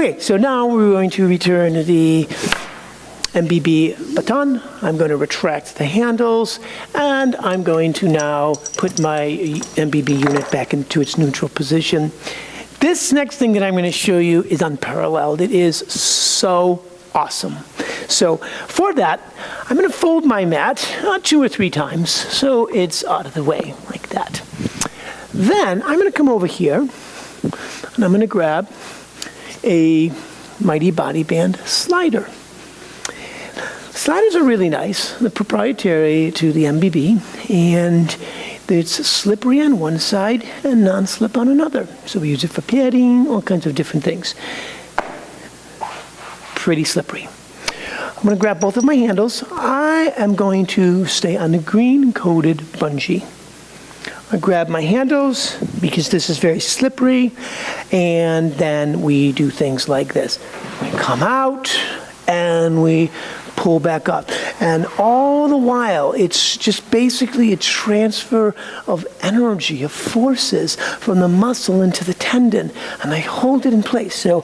Okay, so now we're going to return the MBB baton. I'm going to retract the handles, and I'm going to now put my MBB unit back into its neutral position. This next thing that I'm going to show you is unparalleled. It is so awesome. So for that, I'm going to fold my mat 2 or 3 times so it's out of the way like that. Then I'm going to come over here and I'm going to grab a Mighty Body Band slider. Sliders are really nice. They're proprietary to the MBB, and it's slippery on one side and non-slip on another. So we use it for padding, all kinds of different things. Pretty slippery. I'm going to grab both of my handles. I am going to stay on the green-coated bungee. I grab my handles because this is very slippery, and then we do things like this. We come out and we pull back up, and all the while it's just basically a transfer of energy, of forces from the muscle into the tendon, and I hold it in place. So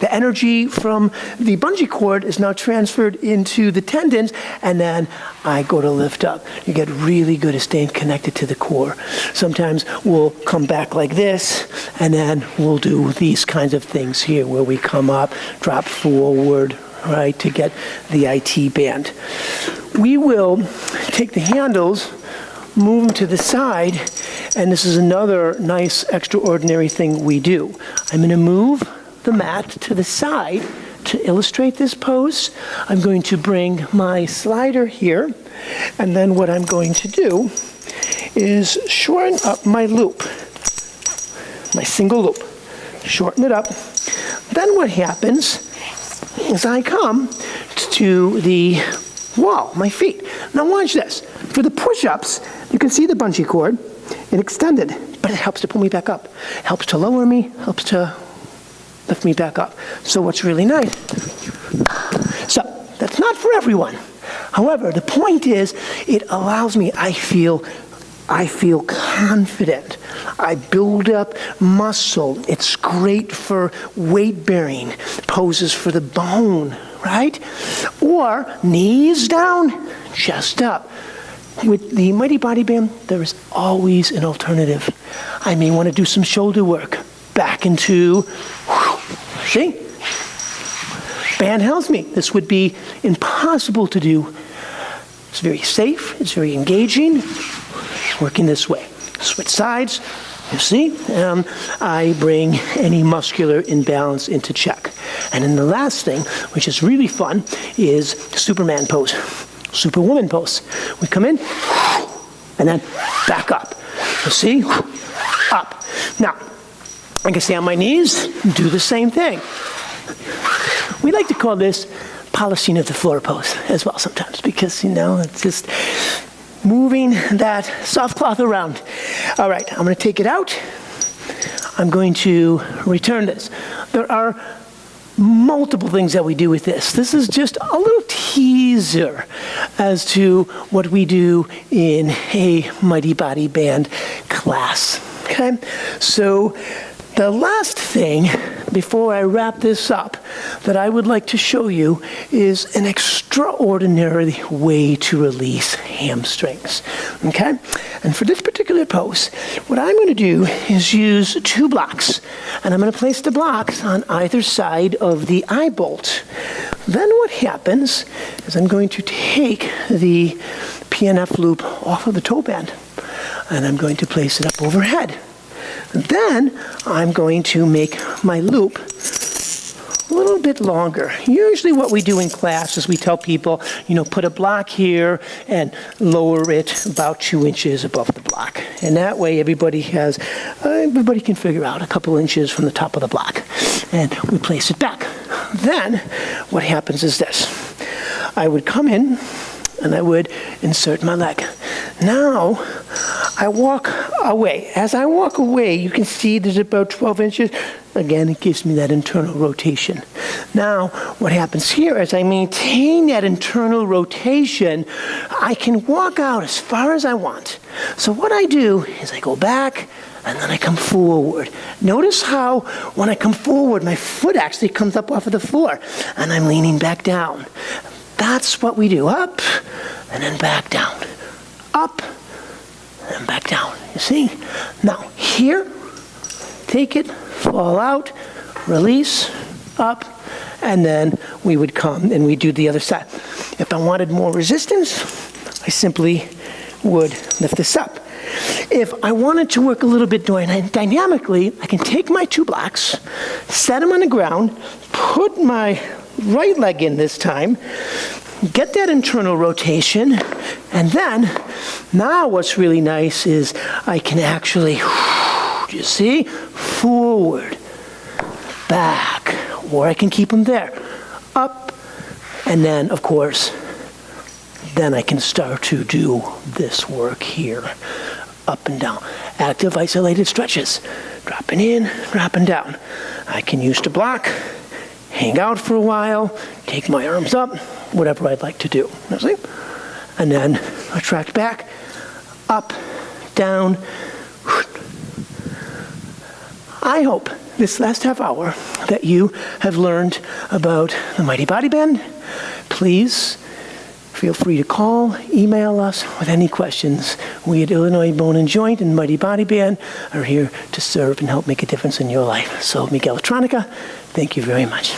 the energy from the bungee cord is now transferred into the tendons, and then I go to lift up. You get really good at staying connected to the core. Sometimes we'll come back like this, and then we'll do these kinds of things here where we come up, drop forward, right, to get the IT band. We will take the handles, move them to the side, and this is another nice extraordinary thing we do. I'm going to move the mat to the side to illustrate this pose. I'm going to bring my slider here, and then what I'm going to do is shorten up my loop, my single loop. Shorten it up. Then what happens is I come to the wall, my feet. Now watch this. For the push-ups, you can see the bungee cord. It extended, but it helps to pull me back up. It helps to lower me, helps to lift me back up. So what's really nice. So that's not for everyone. However, the point is it allows me, I feel confident. I build up muscle. It's great for weight bearing, poses for the bone, right? Or knees down, chest up. With the Mighty Body Band, there is always an alternative. I may want to do some shoulder work. Back into, see? Band helps me. This would be impossible to do. It's very safe. It's very engaging. Working this way. Switch sides. You see? I bring any muscular imbalance into check. And then the last thing, which is really fun, is Superman pose. Superwoman pose. We come in, and then back up. You see? Up. Now, I can stay on my knees and do the same thing. We like to call this polishing of the floor pose as well sometimes because, it's just moving that soft cloth around. All right, I'm going to take it out. I'm going to return this. There are multiple things that we do with this. This is just a little teaser as to what we do in a Mighty Body Band class. Okay, so the last thing before I wrap this up that I would like to show you is an extraordinary way to release hamstrings, okay? And for this particular pose, what I'm going to do is use 2 blocks, and I'm going to place the blocks on either side of the eye bolt. Then what happens is I'm going to take the PNF loop off of the toe band, and I'm going to place it up overhead. Then I'm going to make my loop a little bit longer. Usually what we do in class is we tell people, put a block here and lower it about 2 inches above the block. And that way everybody can figure out a couple inches from the top of the block. And we place it back. Then what happens is this. I would come in and I would insert my leg. Now, I walk away. As I walk away, you can see there's about 12 inches. Again, it gives me that internal rotation. Now, what happens here is I maintain that internal rotation. I can walk out as far as I want. So what I do is I go back, and then I come forward. Notice how when I come forward, my foot actually comes up off of the floor, and I'm leaning back down. That's what we do. Up, and then back down. Up, and back down. You see? Now, here, take it, fall out, release, up, and then we would come and we do the other side. If I wanted more resistance, I simply would lift this up. If I wanted to work a little bit dynamically, I can take my 2 blocks, set them on the ground, put my right leg in this time, get that internal rotation, and then, now what's really nice is I can actually, you see, forward, back, or I can keep them there, up, and then, of course, then I can start to do this work here, up and down. Active isolated stretches, dropping in, dropping down. I can use the block, hang out for a while, take my arms up, whatever I'd like to do. See? And then retract back, up, down. I hope this last half hour that you have learned about the Mighty Body Band. Please feel free to call, email us with any questions. We at Illinois Bone and Joint and Mighty Body Band are here to serve and help make a difference in your life. So Miguel Electronica, thank you very much.